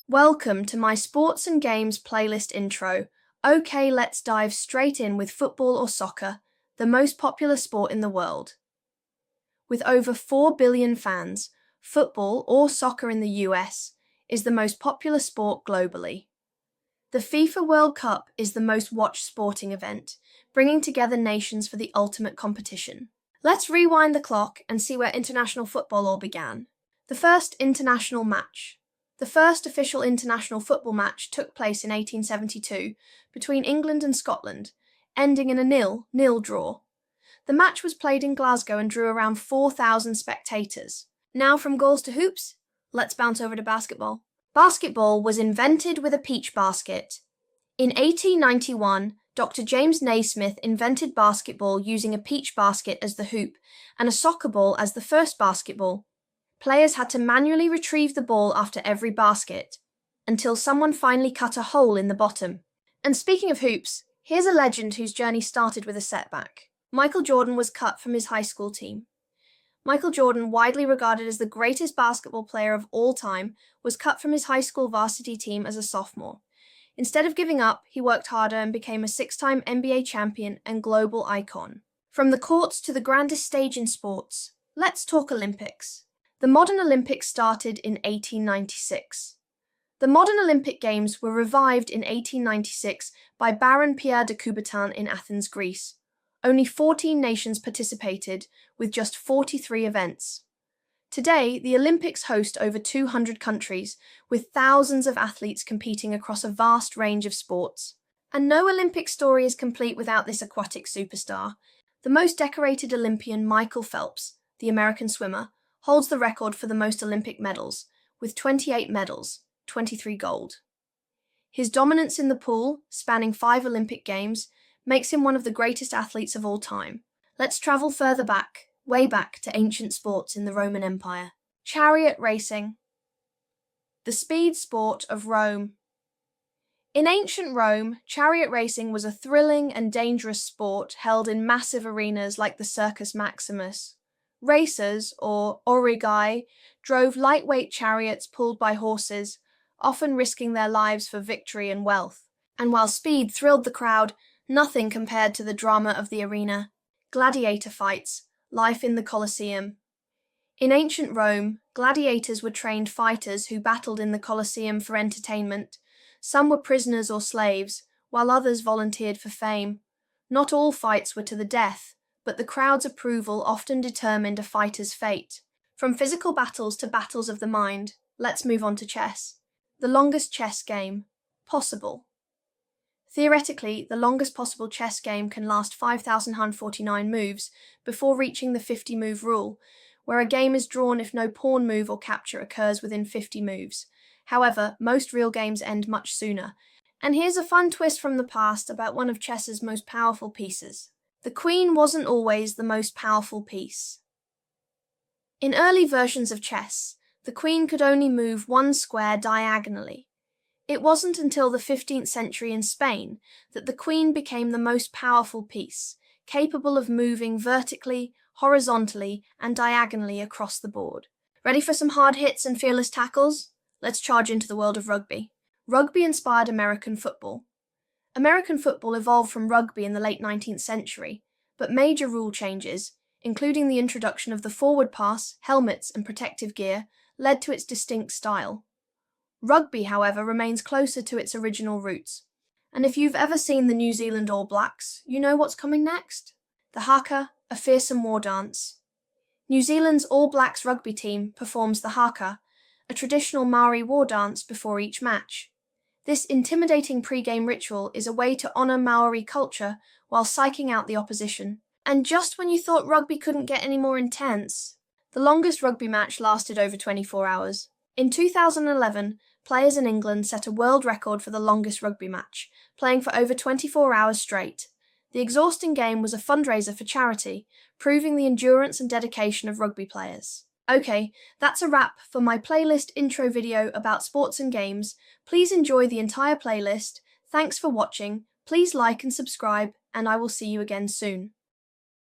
Welcome to my sports and games playlist intro. Okay, let's dive straight in with football or soccer, the most popular sport in the world. With over 4 billion fans, football or soccer in the US is the most popular sport globally. The FIFA World Cup is the most watched sporting event, bringing together nations for the ultimate competition. Let's rewind the clock and see where international football all began. The first international match. The first official international football match took place in 1872 between England and Scotland, ending in a 0-0 draw. The match was played in Glasgow and drew around 4,000 spectators. Now from goals to hoops, let's bounce over to basketball. Basketball was invented with a peach basket. In 1891, Dr. James Naismith invented basketball using a peach basket as the hoop and a soccer ball as the first basketball. Players had to manually retrieve the ball after every basket, until someone finally cut a hole in the bottom. And speaking of hoops, here's a legend whose journey started with a setback. Michael Jordan was cut from his high school team. Michael Jordan, widely regarded as the greatest basketball player of all time, was cut from his high school varsity team as a sophomore. Instead of giving up, he worked harder and became a 6-time NBA champion and global icon. From the courts to the grandest stage in sports, let's talk Olympics. The modern Olympics started in 1896. The modern Olympic Games were revived in 1896 by Baron Pierre de Coubertin in Athens, Greece. Only 14 nations participated, with just 43 events. Today, the Olympics host over 200 countries, with thousands of athletes competing across a vast range of sports. And no Olympic story is complete without this aquatic superstar. The most decorated Olympian, Michael Phelps, the American swimmer, holds the record for the most Olympic medals, with 28 medals, 23 gold. His dominance in the pool, spanning 5 Olympic Games, makes him one of the greatest athletes of all time. Let's travel further back, way back to ancient sports in the Roman Empire. Chariot racing. The speed sport of Rome. In ancient Rome, chariot racing was a thrilling and dangerous sport held in massive arenas like the Circus Maximus. Racers, or aurigai, drove lightweight chariots pulled by horses, often risking their lives for victory and wealth. And while speed thrilled the crowd, nothing compared to the drama of the arena. Gladiator fights, life in the Colosseum. In ancient Rome, gladiators were trained fighters who battled in the Colosseum for entertainment. Some were prisoners or slaves, while others volunteered for fame. Not all fights were to the death, but the crowd's approval often determined a fighter's fate. From physical battles to battles of the mind, let's move on to chess. The longest chess game possible. Theoretically, the longest possible chess game can last 5,149 moves before reaching the 50-move rule, where a game is drawn if no pawn move or capture occurs within 50 moves. However, most real games end much sooner. And here's a fun twist from the past about one of chess's most powerful pieces. The queen wasn't always the most powerful piece. In early versions of chess, the queen could only move one square diagonally. It wasn't until the 15th century in Spain that the queen became the most powerful piece, capable of moving vertically, horizontally, and diagonally across the board. Ready for some hard hits and fearless tackles? Let's charge into the world of rugby. Rugby inspired American football. American football evolved from rugby in the late 19th century, but major rule changes, including the introduction of the forward pass, helmets, and protective gear, led to its distinct style. Rugby, however, remains closer to its original roots. And if you've ever seen the New Zealand All Blacks, you know what's coming next. The haka, a fearsome war dance. New Zealand's All Blacks rugby team performs the haka, a traditional Maori war dance before each match. This intimidating pre-game ritual is a way to honour Maori culture while psyching out the opposition. And just when you thought rugby couldn't get any more intense, the longest rugby match lasted over 24 hours. In 2011, players in England set a world record for the longest rugby match, playing for over 24 hours straight. The exhausting game was a fundraiser for charity, proving the endurance and dedication of rugby players. Okay, that's a wrap for my playlist intro video about sports and games. Please enjoy the entire playlist. Thanks for watching. Please like and subscribe, and I will see you again soon.